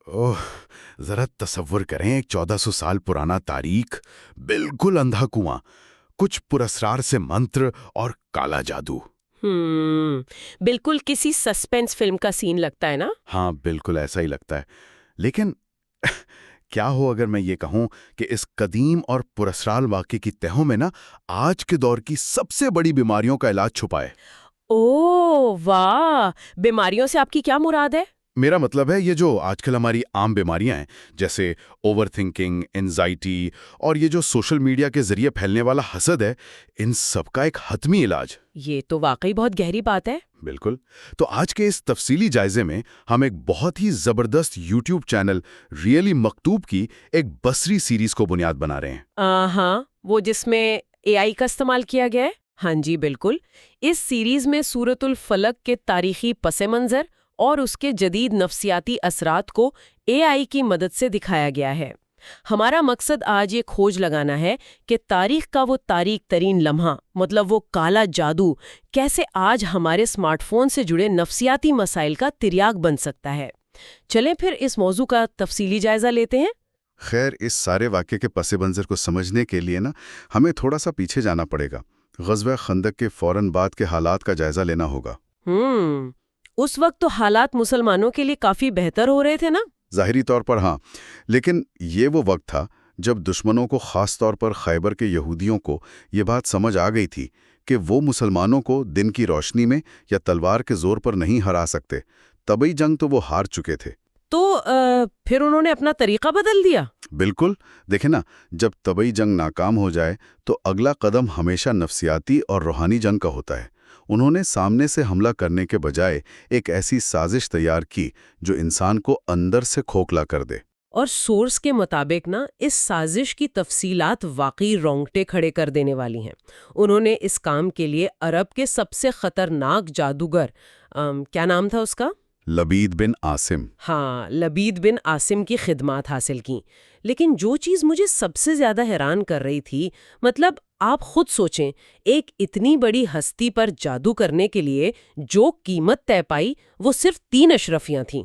اوہ، ذرا تصور کریں، ایک 1400 سال پرانا تاریخ، بالکل اندھا کنواں، کچھ پراسرار سے منتر اور کالا جادو۔ بالکل کسی سسپینس فلم کا سین لگتا ہے نا؟ ہاں بالکل ایسا ہی لگتا ہے، لیکن کیا ہو اگر میں یہ کہوں کہ اس قدیم اور پراسرار واقعے کی تہوں میں نا آج کے دور کی سب سے بڑی بیماریوں کا علاج چھپا ہے۔ اوہ واہ، بیماریوں سے آپ کی کیا مراد ہے؟ میرا مطلب ہے یہ جو آج کل ہماری عام بیماریاں ہیں، جیسے اوور تھنکنگ، انزائٹی اور یہ جو سوشل میڈیا کے ذریعے پھیلنے والا حسد ہے، ان سب کا ایک حتمی علاج۔ یہ تو واقعی بہت گہری بات ہے۔ بالکل۔ تو آج کے اس تفصیلی جائزے میں ہم ایک بہت ہی زبردست یوٹیوب چینل ریئلی مکتوب کی ایک بصری سیریز کو بنیاد بنا رہے ہیں۔ ہاں، وہ جس میں اے آئی کا استعمال کیا گیا ہے؟ ہاں جی بالکل۔ اس سیریز میں سورۃ الفلق کے تاریخی پس منظر اور اس کے جدید نفسیاتی اثرات کو اے آئی کی مدد سے دکھایا گیا ہے۔ ہمارا مقصد آج یہ کھوج لگانا ہے کہ تاریخ کا وہ تاریک ترین لمحہ، مطلب وہ کالا جادو، کیسے آج ہمارے اسمارٹ فون سے جڑے نفسیاتی مسائل کا تریاک بن سکتا ہے۔ چلیں پھر اس موضوع کا تفصیلی جائزہ لیتے ہیں۔ خیر، اس سارے واقعے کے پس منظر کو سمجھنے کے لیے نا ہمیں تھوڑا سا پیچھے جانا پڑے گا۔ غزوہ خندق کے فوراً بعد کے حالات کا جائزہ لینا ہوگا۔ اس وقت تو حالات مسلمانوں کے لیے کافی بہتر ہو رہے تھے نا؟ ظاہری طور پر ہاں، لیکن یہ وہ وقت تھا جب دشمنوں کو، خاص طور پر خیبر کے یہودیوں کو، یہ بات سمجھ آ گئی تھی کہ وہ مسلمانوں کو دن کی روشنی میں یا تلوار کے زور پر نہیں ہرا سکتے۔ طبعی جنگ تو وہ ہار چکے تھے۔ تو پھر انہوں نے اپنا طریقہ بدل دیا؟ بالکل۔ دیکھیں نا، جب طبعی جنگ ناکام ہو جائے تو اگلا قدم ہمیشہ نفسیاتی اور روحانی جنگ کا ہوتا ہے۔ انہوں نے سامنے سے حملہ کرنے کے بجائے ایک ایسی سازش تیار کی جو انسان کو اندر سے کھوکھلا کر دے۔ اور سورس کے مطابق نا اس سازش کی تفصیلات واقعی رونگٹے کھڑے کر دینے والی ہیں۔ انہوں نے اس کام کے لیے عرب کے سب سے خطرناک جادوگر، کیا نام تھا اس کا؟ لبید بن عاصم۔ ہاں، لبید بن عاصم کی خدمات حاصل کیں۔ لیکن جو چیز مجھے سب سے زیادہ حیران کر رہی تھی، مطلب آپ خود سوچیں، ایک اتنی بڑی ہستی پر جادو کرنے کے لیے جو قیمت طے پائی وہ صرف 3 اشرفیاں تھیں۔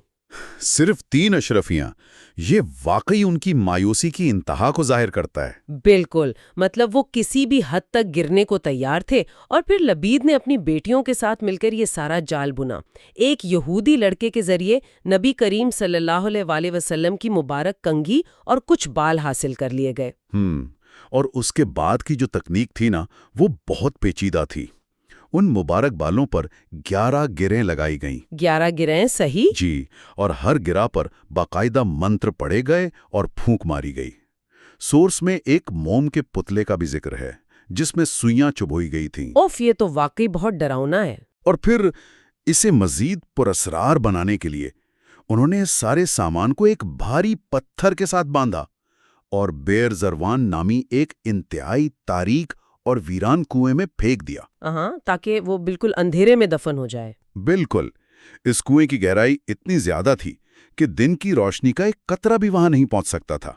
صرف 3 اشرفیاں؟ یہ واقعی ان کی مایوسی کی انتہا کو ظاہر کرتا ہے۔ بالکل، مطلب وہ کسی بھی حد تک گرنے کو تیار تھے، اور پھر لبید نے اپنی بیٹیوں کے ساتھ مل کر یہ سارا جال بنا۔ ایک یہودی لڑکے کے ذریعے نبی کریم صلی اللہ علیہ وسلم کی مبارک کنگھی اور کچھ بال حاصل کر لیے گئے۔ اور اس کے بعد کی جو تکنیک تھی نا، وہ بہت پیچیدہ تھی۔ ان مبارک بالوں پر 11 گریں لگائی گئیں۔ 11 گریں؟ صحیح؟ جی، اور ہر گرہ پر باقاعدہ منتر پڑے گئے اور پھونک ماری گئی۔ سورس میں ایک موم کے پتلے کا بھی ذکر ہے جس میں سوئیاں چبھوئی گئی تھیں۔ اوف، یہ تو واقعی بہت ڈراؤنا ہے۔ اور پھر اسے مزید پراسرار بنانے کے لیے انہوں نے اس سارے سامان کو ایک بھاری پتھر کے ساتھ باندھا اور بیر زروان نامی ایک انتہائی تاریک اور ویران کنویں میں پھینک دیا۔ تاکہ وہ بالکل اندھیرے میں دفن ہو جائے۔ بالکل۔ اس کنویں کی گہرائی اتنی زیادہ تھی کہ دن کی روشنی کا ایک قطرہ بھی وہاں نہیں پہنچ سکتا تھا۔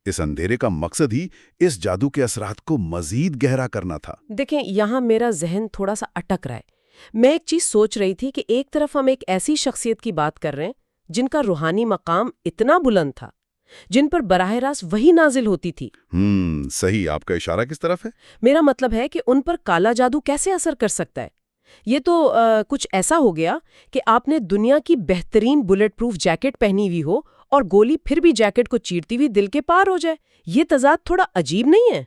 اس اندھیرے کا مقصد ہی اس جادو کے اثرات کو مزید گہرا کرنا تھا۔ دیکھیں، یہاں میرا ذہن تھوڑا سا اٹک رہا ہے۔ میں ایک چیز سوچ رہی تھی کہ ایک طرف ہم ایک ایسی شخصیت کی بات کر رہے ہیں جن کا روحانی مقام اتنا بلند تھا، جن پر براہ راست وحی نازل ہوتی تھی۔ صحیح۔ آپ کا اشارہ کس طرف ہے؟ میرا مطلب ہے کہ ان پر کالا جادو کیسے اثر کر سکتا ہے؟ یہ تو کچھ ایسا ہو گیا کہ آپ نے دنیا کی بہترین بلٹ پروف جیکٹ پہنی ہوئی ہو اور گولی پھر بھی جیکٹ کو چیرتی ہوئی دل کے پار ہو جائے۔ یہ تضاد تھوڑا عجیب نہیں ہے؟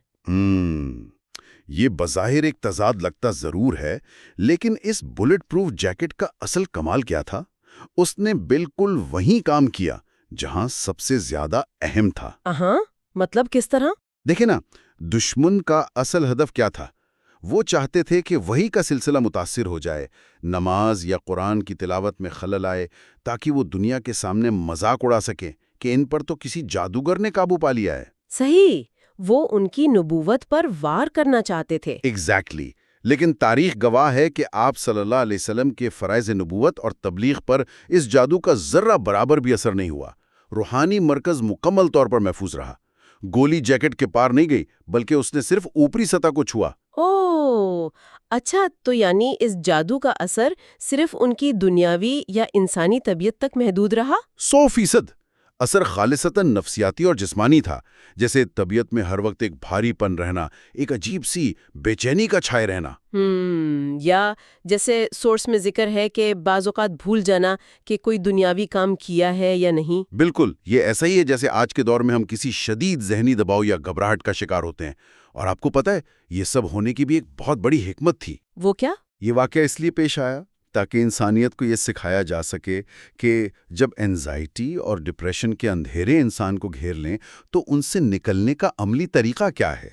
یہ بظاہر ایک تضاد لگتا ضرور ہے، لیکن اس بلٹ پروف جیکٹ کا اصل کمال کیا تھا؟ اس نے بالکل وہی کام کیا جہاں سب سے زیادہ اہم تھا۔ مطلب کس طرح؟ دیکھیں نا، دشمن کا اصل ہدف کیا تھا؟ وہ چاہتے تھے کہ وحی کا سلسلہ متاثر ہو جائے، نماز یا قرآن کی تلاوت میں خلل آئے، تاکہ وہ دنیا کے سامنے مذاق اڑا سکیں کہ ان پر تو کسی جادوگر نے قابو پا لیا ہے۔ صحیح، وہ ان کی نبوت پر وار کرنا چاہتے تھے۔ ایگزیکٹلی۔ لیکن تاریخ گواہ ہے کہ آپ صلی اللہ علیہ وسلم کے فرائض نبوت اور تبلیغ پر اس جادو کا ذرہ برابر بھی اثر نہیں ہوا۔ روحانی مرکز مکمل طور پر محفوظ رہا۔ گولی جیکٹ کے پار نہیں گئی، بلکہ اس نے صرف اوپری سطح کو چھوا۔ اچھا، تو یعنی اس جادو کا اثر صرف ان کی دنیاوی یا انسانی طبیعت تک محدود رہا؟ 100%۔ اثر خالصتاً نفسیاتی اور جسمانی تھا، جیسے طبیعت میں ہر وقت ایک بھاری پن رہنا، ایک عجیب سی بے چینی کا چھائے رہنا۔ یا جیسے سورس میں ذکر ہے کہ بعض اوقات بھول جانا کہ کوئی دنیاوی کام کیا ہے یا نہیں۔ بالکل، یہ ایسا ہی ہے جیسے آج کے دور میں ہم کسی شدید ذہنی دباؤ یا گھبراہٹ کا شکار ہوتے ہیں، اور آپ کو پتہ ہے یہ سب ہونے کی بھی ایک بہت بڑی حکمت تھی۔ وہ کیا؟ یہ واقعہ اس لیے پیش آیا تاکہ انسانیت کو یہ سکھایا جا سکے کہ جب اینزائٹی اور ڈپریشن کے اندھیرے انسان کو گھیر لیں تو ان سے نکلنے کا عملی طریقہ کیا ہے،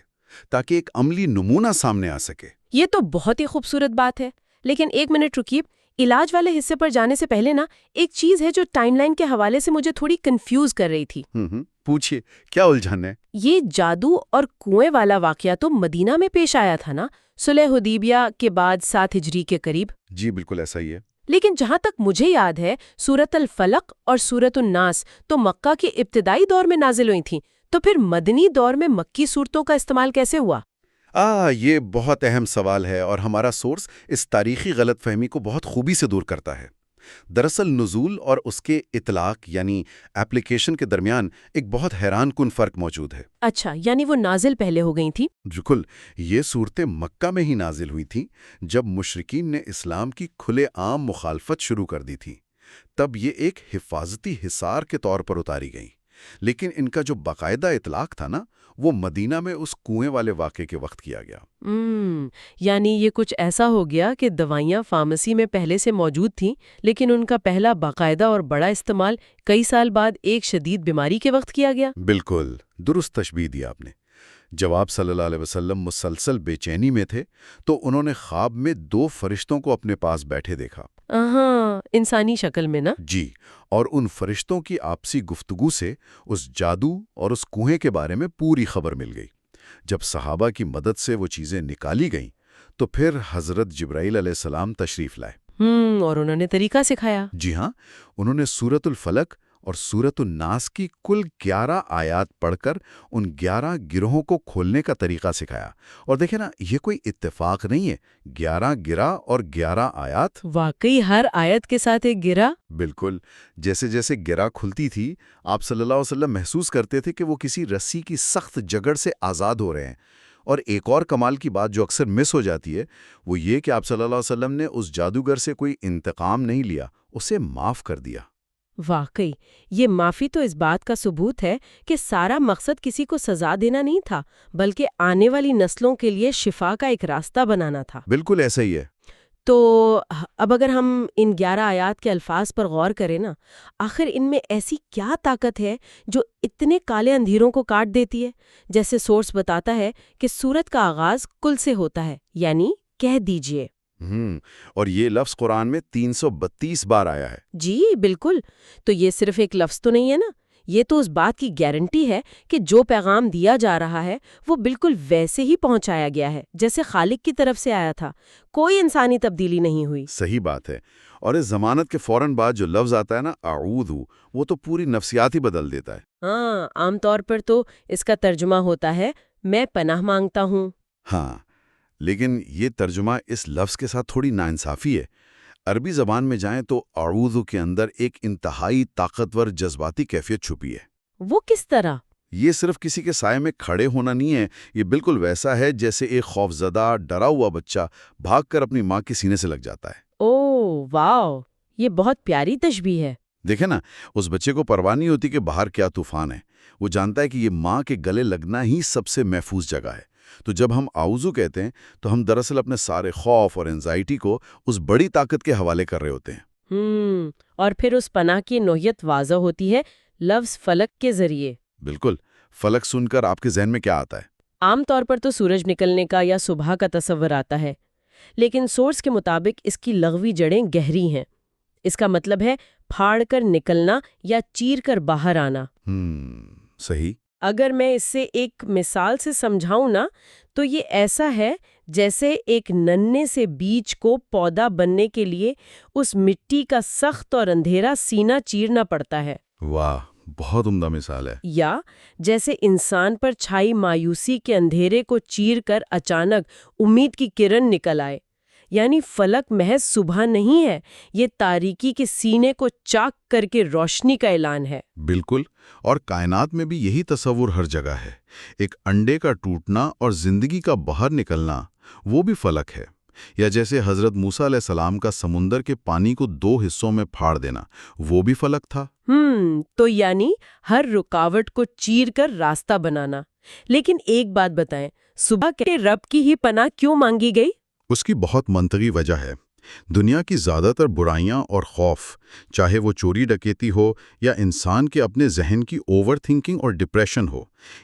تاکہ ایک عملی نمونہ سامنے آ سکے۔ یہ تو بہت ہی خوبصورت بات ہے، لیکن ایک منٹ رکیے، علاج والے حصے پر جانے سے پہلے ایک چیز ہے جو ٹائم لائن کے حوالے سے مجھے تھوڑی کنفیوز کر رہی تھی۔ پوچھئے، کیا الجھن ہے؟ یہ جادو اور کنویں والا واقعہ تو مدینہ میں پیش آیا تھا نا، صلح حدیبیہ کے بعد 7 ہجری کے قریب؟ جی بالکل ایسا ہی ہے۔ لیکن جہاں تک مجھے یاد ہے سورۃ الفلق اور سورۃ الناس تو مکہ کے ابتدائی دور میں نازل ہوئی تھیں، تو پھر مدنی دور میں مکی صورتوں کا استعمال کیسے ہوا؟ یہ بہت اہم سوال ہے، اور ہمارا سورس اس تاریخی غلط فہمی کو بہت خوبی سے دور کرتا ہے۔ دراصل نزول اور اس کے اطلاق یعنی ایپلیکیشن کے درمیان ایک بہت حیران کن فرق موجود ہے۔ اچھا، یعنی وہ نازل پہلے ہو گئی تھی؟ بالکل، یہ صورتیں مکہ میں ہی نازل ہوئی تھیں جب مشرکین نے اسلام کی کھلے عام مخالفت شروع کر دی تھی، تب یہ ایک حفاظتی حصار کے طور پر اتاری گئیں۔ لیکن ان کا جو باقاعدہ اطلاق تھا نا، وہ مدینہ میں اس کنویں والے واقعے کے وقت کیا گیا۔ یعنی یہ کچھ ایسا ہو گیا کہ دوائیاں فارمیسی میں پہلے سے موجود تھیں، لیکن ان کا پہلا باقاعدہ اور بڑا استعمال کئی سال بعد ایک شدید بیماری کے وقت کیا گیا۔ بالکل درست تشبیہ دی آپ نے۔ جب آپ صلی اللہ علیہ وسلم مسلسل بے چینی میں تھے تو انہوں نے خواب میں 2 فرشتوں کو اپنے پاس بیٹھے دیکھا۔ انسانی شکل میں نا؟ جی، اور ان فرشتوں کی آپسی گفتگو سے اس جادو اور اس کنویں کے بارے میں پوری خبر مل گئی۔ جب صحابہ کی مدد سے وہ چیزیں نکالی گئیں تو پھر حضرت جبرائیل علیہ السلام تشریف لائے۔ اور انہوں نے طریقہ سکھایا؟ جی ہاں، انہوں نے سورۃ الفلق اور سورۃ الناس کی کل 11 آیات پڑھ کر ان 11 گروہوں کو کھولنے کا طریقہ سکھایا۔ اور دیکھیں نا، یہ کوئی اتفاق نہیں ہے، 11 گرہ اور 11 آیات۔ واقعی ہر آیت کے ساتھ ایک گرہ؟ بالکل، جیسے جیسے گرہ کھلتی تھی آپ صلی اللہ علیہ وسلم محسوس کرتے تھے کہ وہ کسی رسی کی سخت جگڑ سے آزاد ہو رہے ہیں۔ اور ایک اور کمال کی بات جو اکثر مس ہو جاتی ہے وہ یہ کہ آپ صلی اللہ علیہ وسلم نے اس جادوگر سے کوئی انتقام نہیں لیا، اسے معاف کر دیا۔ واقعی یہ معافی تو اس بات کا ثبوت ہے کہ سارا مقصد کسی کو سزا دینا نہیں تھا، بلکہ آنے والی نسلوں کے لیے شفا کا ایک راستہ بنانا تھا۔ بالکل ایسا ہی ہے۔ تو اب اگر ہم ان 11 آیات کے الفاظ پر غور کریں نا، آخر ان میں ایسی کیا طاقت ہے جو اتنے کالے اندھیروں کو کاٹ دیتی ہے؟ جیسے سورس بتاتا ہے کہ سورت کا آغاز کل سے ہوتا ہے، یعنی کہہ دیجئے۔ اور یہ لفظ قرآن میں 332 بار آیا ہے۔ جی بالکل، تو یہ صرف ایک لفظ تو نہیں ہے نا، یہ تو اس بات کی گارنٹی ہے کہ جو پیغام دیا جا رہا ہے وہ بالکل ویسے ہی پہنچایا گیا ہے جیسے خالق کی طرف سے آیا تھا، کوئی انسانی تبدیلی نہیں ہوئی۔ صحیح بات ہے، اور اس ضمانت کے فوراً بعد جو لفظ آتا ہے نا، اعوذ، وہ تو پوری نفسیات ہی بدل دیتا ہے۔ عام طور پر تو اس کا ترجمہ ہوتا ہے میں پناہ مانگتا ہوں۔ لیکن یہ ترجمہ اس لفظ کے ساتھ تھوڑی ناانصافی ہے۔ عربی زبان میں جائیں تو اعوذ کے اندر ایک انتہائی طاقتور جذباتی کیفیت چھپی ہے۔ وہ کس طرح؟ یہ صرف کسی کے سائے میں کھڑے ہونا نہیں ہے، یہ بالکل ویسا ہے جیسے ایک خوفزدہ ڈرا ہوا بچہ بھاگ کر اپنی ماں کے سینے سے لگ جاتا ہے۔ اوہ واو، یہ بہت پیاری تشبیہ ہے۔ دیکھیں نا، اس بچے کو پرواہ نہیں ہوتی کہ باہر کیا طوفان ہے، وہ جانتا ہے کہ یہ ماں کے گلے لگنا ہی سب سے محفوظ جگہ ہے۔ تو جب ہم اعوذ کہتے ہیں تو ہم دراصل اپنے سارے خوف اور انزائٹی کو اس بڑی طاقت کے حوالے کر رہے ہوتے ہیں۔ اور پھر اس پناہ کی نوعیت واضح ہوتی ہے لفظ فلک کے ذریعے۔ بالکل، فلک سن کر آپ کے ذہن میں کیا آتا ہے؟ عام طور پر تو سورج نکلنے کا یا صبح کا تصور آتا ہے، لیکن سورس کے مطابق اس کی لغوی جڑیں گہری ہیں۔ اس کا مطلب ہے پھاڑ کر نکلنا یا چیر کر باہر آنا۔ صحیح۔ اگر میں اس سے ایک مثال سے سمجھاؤں نا تو یہ ایسا ہے جیسے ایک ننھے سے بیج کو پودا بننے کے لیے اس مٹی کا سخت اور اندھیرا سینہ چیرنا پڑتا ہے۔ واہ، بہت عمدہ مثال ہے۔ یا جیسے انسان پر چھائی مایوسی کے اندھیرے کو چیر کر اچانک امید کی کرن نکل آئے، یعنی فلک محض صبح نہیں ہے، یہ تاریکی کے سینے کو چاک کر کے روشنی کا اعلان ہے۔ بالکل، اور کائنات میں بھی یہی تصور ہر جگہ ہے۔ ایک انڈے کا ٹوٹنا اور زندگی کا باہر نکلنا، وہ بھی فلک ہے۔ یا جیسے حضرت موسیٰ علیہ السلام کا سمندر کے پانی کو 2 حصوں میں پھاڑ دینا، وہ بھی فلک تھا۔ تو یعنی ہر رکاوٹ کو چیر کر راستہ بنانا۔ لیکن ایک بات بتائیں، صبح کے رب کی ہی پناہ کیوں مانگی گئی؟ اس کی بہت منطقی وجہ ہے۔ دنیا کی زیادہ تر برائیاں اور خوف، چاہے وہ چوری ڈکیتی ہو یا انسان کے اپنے ذہن کی اوور تھنکنگ اور ڈپریشن ہو،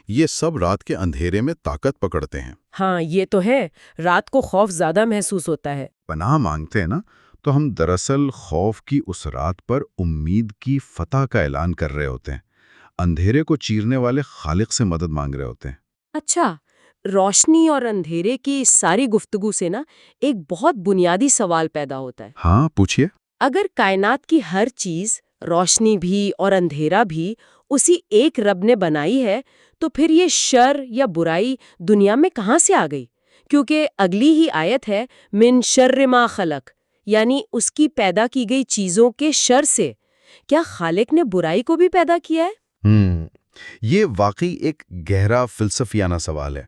یہ سب رات کے اندھیرے میں طاقت پکڑتے ہیں۔ ہاں یہ تو ہے، رات کو خوف زیادہ محسوس ہوتا ہے۔ پناہ مانگتے ہیں نا، تو ہم دراصل خوف کی اس رات پر امید کی فتح کا اعلان کر رہے ہوتے ہیں، اندھیرے کو چیرنے والے خالق سے مدد مانگ رہے ہوتے ہیں۔ اچھا، روشنی اور اندھیرے کی اس ساری گفتگو سے نا ایک بہت بنیادی سوال پیدا ہوتا ہے۔ ہاں پوچھئے۔ اگر کائنات کی ہر چیز، روشنی بھی اور اندھیرا بھی، اسی ایک رب نے بنائی ہے، تو پھر یہ شر یا برائی دنیا میں کہاں سے آ گئی؟ کیونکہ اگلی ہی آیت ہے من شر ما خلق، یعنی اس کی پیدا کی گئی چیزوں کے شر سے۔ کیا خالق نے برائی کو بھی پیدا کیا ہے؟ یہ واقعی ایک گہرا فلسفیانہ سوال ہے،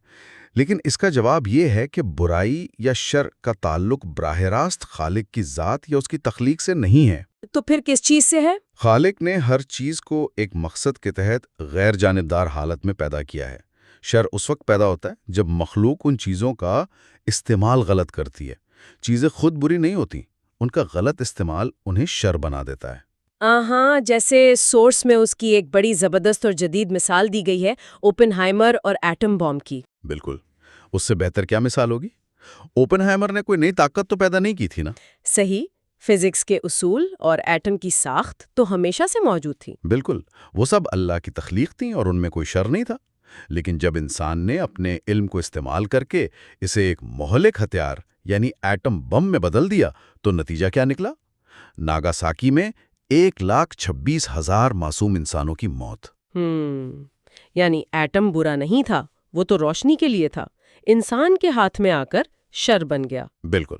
لیکن اس کا جواب یہ ہے کہ برائی یا شر کا تعلق براہ راست خالق کی ذات یا اس کی تخلیق سے نہیں ہے۔ تو پھر کس چیز سے ہے؟ خالق نے ہر چیز کو ایک مقصد کے تحت غیر جانبدار حالت میں پیدا کیا ہے۔ شر اس وقت پیدا ہوتا ہے جب مخلوق ان چیزوں کا استعمال غلط کرتی ہے۔ چیزیں خود بری نہیں ہوتی، ان کا غلط استعمال انہیں شر بنا دیتا ہے۔ ہاں، جیسے سورس میں اس کی ایک بڑی زبردست اور جدید مثال دی گئی ہے، اوپن ہائمر اور ایٹم بم کی۔ بالکل، اس سے بہتر کیا مثال ہوگی؟ اوپن ہائمر نے کوئی نئی طاقت تو پیدا نہیں کی تھی نا؟ صحیح، فزکس کے اصول اور ایٹم کی ساخت تو ہمیشہ سے موجود تھی۔ بالکل، وہ سب اللہ کی تخلیق تھیں اور ان میں کوئی شر نہیں تھا۔ لیکن جب انسان نے اپنے علم کو استعمال کر کے اسے ایک مہلک ہتھیار یعنی ایٹم بم میں بدل دیا، تو نتیجہ کیا نکلا؟ ناگاساکی میں 1,26,000 معصوم انسانوں کی موت۔ یعنی ایٹم برا نہیں تھا، وہ تو روشنی کے لیے تھا، انسان کے ہاتھ میں آ کر شر بن گیا۔ بالکل،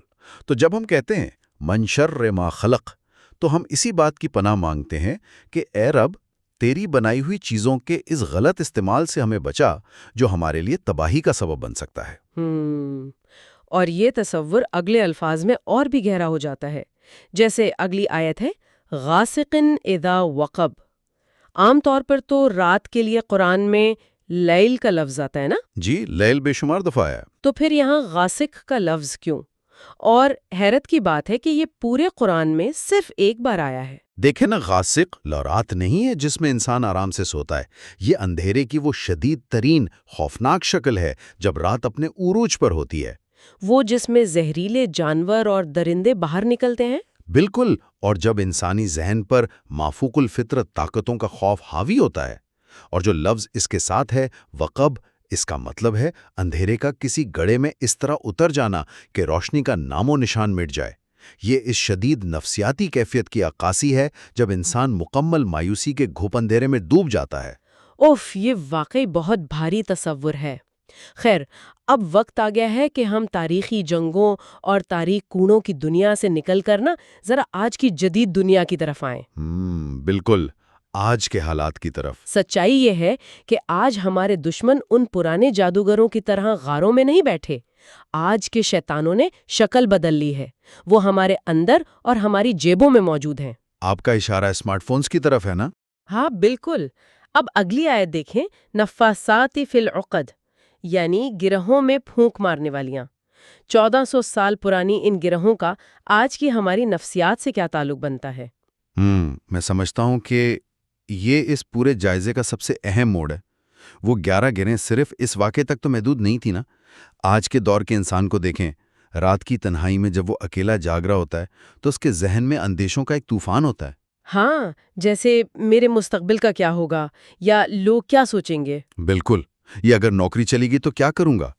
تو جب ہم کہتے ہیں من شر ما خلق، تو ہم اسی بات کی پناہ مانگتے ہیں کہ اے رب، تیری بنائی ہوئی چیزوں کے اس غلط استعمال سے ہمیں بچا جو ہمارے لیے تباہی کا سبب بن سکتا ہے۔ اور یہ تصور اگلے الفاظ میں اور بھی گہرا ہو جاتا ہے، جیسے اگلی آیت ہے غاسقن اذا وقب۔ عام طور پر تو رات کے لیے قرآن میں لیل کا لفظ آتا ہے نا؟ جی، لیل بے شمار دفعہ آیا۔ تو پھر یہاں غاسق کا لفظ کیوں؟ اور حیرت کی بات ہے کہ یہ پورے قرآن میں صرف ایک بار آیا ہے۔ دیکھیں نا، غاسق رات نہیں ہے جس میں انسان آرام سے سوتا ہے، یہ اندھیرے کی وہ شدید ترین خوفناک شکل ہے جب رات اپنے عروج پر ہوتی ہے۔ وہ جس میں زہریلے جانور اور درندے باہر نکلتے ہیں؟ بالکل، اور جب انسانی ذہن پر مافوق الفطرت طاقتوں کا خوف حاوی ہوتا ہے۔ اور جو لفظ اس کے ساتھ ہے وقب، اس کا مطلب ہے اندھیرے کا کسی گڑھے میں اس طرح اتر جانا کہ روشنی کا نام و نشان مٹ جائے۔ یہ اس شدید نفسیاتی کیفیت کی عکاسی ہے جب انسان مکمل مایوسی کے گھوپ اندھیرے میں ڈوب جاتا ہے۔ یہ واقعی بہت بھاری تصور ہے۔ خیر، اب وقت آ گیا ہے کہ ہم تاریخی جنگوں اور تاریخ کوڑوں کی دنیا سے نکل کر ذرا آج کی جدید دنیا کی طرف آئیں۔ بالکل، آج کے حالات کی طرف۔ سچائی یہ ہے کہ آج ہمارے دشمن ان پرانے جادوگروں کی طرح غاروں میں نہیں بیٹھے۔ آج کے شیطانوں نے شکل بدل لی ہے، وہ ہمارے اندر اور ہماری جیبوں میں موجود ہیں۔ آپ کا اشارہ اسمارٹ فونز کی طرف ہے نا؟ ہاں بالکل۔ اب اگلی آیت دیکھیں، نفاسات فی العقد، یعنی گرہوں میں پھونک مارنے والیاں۔ 1400 سال پرانی ان گرہوں کا آج کی ہماری نفسیات سے کیا تعلق بنتا ہے؟ میں سمجھتا ہوں کہ یہ اس پورے جائزے کا سب سے اہم موڑ ہے۔ وہ 11 گرہیں صرف اس واقعے تک تو محدود نہیں تھی نا۔ آج کے دور کے انسان کو دیکھیں، رات کی تنہائی میں جب وہ اکیلا جاگ رہا ہوتا ہے تو اس کے ذہن میں اندیشوں کا ایک طوفان ہوتا ہے۔ ہاں، جیسے میرے مستقبل کا کیا ہوگا، یا لوگ کیا سوچیں گے۔ بالکل، یہ اگر نوکری چلی گئی تو کیا کروں گا۔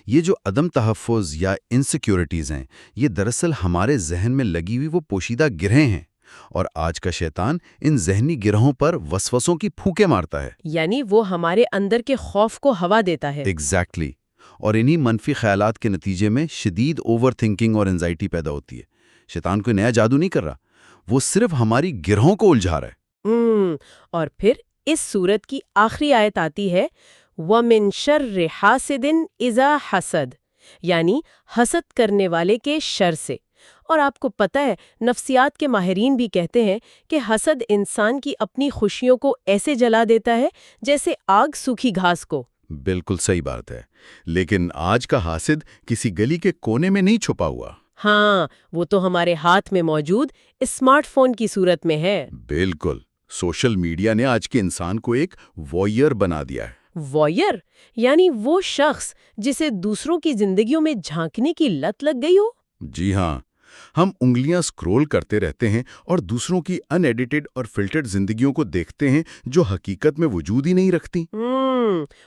یہ جو عدم تحفظ یا انسیکیورٹیز ہیں، یہ دراصل ہمارے ذہن میں لگی ہوئی وہ پوشیدہ گرہیں ہیں، اور آج کا شیطان ان ذہنی گرہوں پر وسوسوں کی پھونکیں مارتا ہے۔ یعنی وہ ہمارے اندر کے خوف کو ہوا دیتا ہے۔ ایگزیکٹلی۔ اور انہی منفی خیالات کے نتیجے میں شدید اوور تھنکنگ اور انزائٹی پیدا ہوتی ہے۔ شیطان کوئی نیا جادو نہیں کر رہا، وہ صرف ہماری گرہوں کو الجھا رہا ہے۔ اور پھر اس سورت کی آخری آیت آتی ہے وَمِن شَرِّ حَاسِدٍ إِذَا حَسَد، یعنی حسد کرنے والے کے شر سے۔ اور آپ کو پتہ ہے نفسیات کے ماہرین بھی کہتے ہیں کہ حسد انسان کی اپنی خوشیوں کو ایسے جلا دیتا ہے جیسے آگ سوکھی گھاس کو۔ بالکل صحیح بات ہے، لیکن آج کا حاسد کسی گلی کے کونے میں نہیں چھپا ہوا۔ ہاں، وہ تو ہمارے ہاتھ میں موجود اسمارٹ فون کی صورت میں ہے۔ بالکل، سوشل میڈیا نے آج کے انسان کو ایک وائر بنا دیا ہے۔ وائر یعنی وہ شخص جسے دوسروں کی زندگیوں میں جھانکنے کی لت لگ گئی ہو۔ جی ہاں، ہم انگلیاں سکرول کرتے رہتے ہیں اور دوسروں کی ان ایڈیٹڈ اور فلٹرڈ زندگیوں کو دیکھتے ہیں جو حقیقت میں وجود ہی نہیں رکھتی۔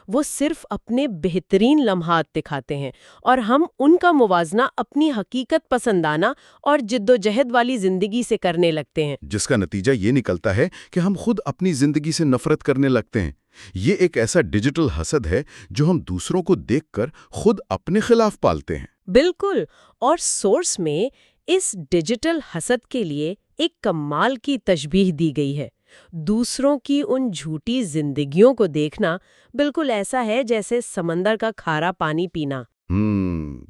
وہ صرف اپنے بہترین لمحات دکھاتے ہیں اور ہم ان کا موازنہ اپنی حقیقت پسندانہ اور جدوجہد والی زندگی سے کرنے لگتے ہیں، جس کا نتیجہ یہ نکلتا ہے کہ ہم خود اپنی زندگی سے نفرت کرنے لگتے ہیں۔ یہ ایک ایسا ڈیجیٹل حسد ہے جو ہم دوسروں کو دیکھ کر خود اپنے خلاف پالتے ہیں۔ بالکل، اور سورس میں اس ڈیجیٹل حسد کے لیے ایک کمال کی تشبیہ دی گئی ہے۔ دوسروں کی ان جھوٹی زندگیوں کو دیکھنا بالکل ایسا ہے جیسے سمندر کا کھارا پانی پینا۔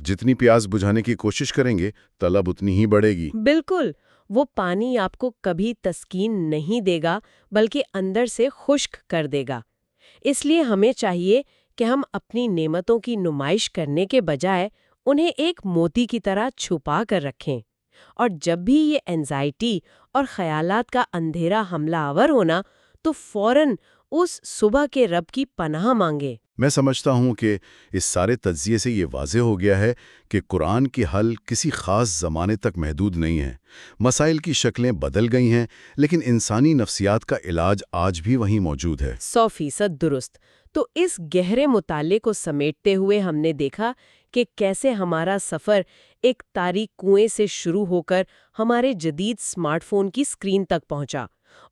جتنی پیاس بجھانے کی کوشش کریں گے طلب اتنی ہی بڑھے گی۔ بالکل، وہ پانی آپ کو کبھی تسکین نہیں دے گا بلکہ اندر سے خشک کر دے گا۔ اس لیے ہمیں چاہیے کہ ہم اپنی نعمتوں کی نمائش کرنے کے بجائے انہیں ایک موتی کی طرح چھپا کر رکھیں، اور جب بھی یہ اینزائٹی اور خیالات کا اندھیرا حملہ آور ہونا تو فوراً اس صبح کے رب کی پناہ مانگے۔ میں سمجھتا ہوں کہ اس سارے تجزیے سے یہ واضح ہو گیا ہے کہ قرآن کی حل کسی خاص زمانے تک محدود نہیں ہے۔ مسائل کی شکلیں بدل گئی ہیں، لیکن انسانی نفسیات کا علاج آج بھی وہیں موجود ہے۔ 100% درست۔ تو اس گہرے مطالعے کو سمیٹتے ہوئے ہم نے دیکھا کہ کیسے ہمارا سفر ایک تاریک کنویں سے شروع ہو کر ہمارے جدید اسمارٹ فون کی اسکرین تک پہنچا،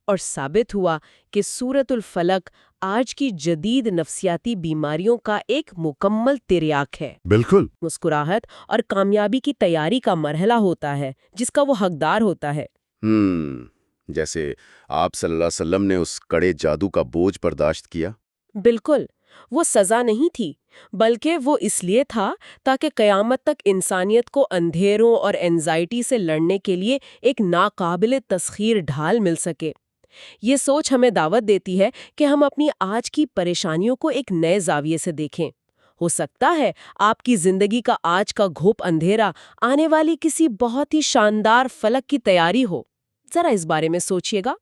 اور ثابت ہوا کہ سورۃ الفلق آج کی جدید نفسیاتی بیماریوں کا ایک مکمل تریاک ہے۔ بالکل۔ مسکراہٹ اور کامیابی کی تیاری کا مرحلہ ہوتا ہے جس کا وہ حقدار ہوتا ہے۔ جیسے آپ صلی اللہ علیہ وسلم نے اس کڑے جادو کا بوجھ برداشت کیا۔ بالکل، وہ سزا نہیں تھی، بلکہ وہ اس لیے تھا تاکہ قیامت تک انسانیت کو اندھیروں اور اینزائٹی سے لڑنے کے لیے ایک ناقابل تسخیر ڈھال مل سکے۔ یہ سوچ ہمیں دعوت دیتی ہے کہ ہم اپنی آج کی پریشانیوں کو ایک نئے زاویے سے دیکھیں۔ ہو سکتا ہے آپ کی زندگی کا آج کا گھوپ اندھیرا آنے والی کسی بہت ہی شاندار فلک کی تیاری ہو۔ ذرا اس بارے میں سوچئے گا۔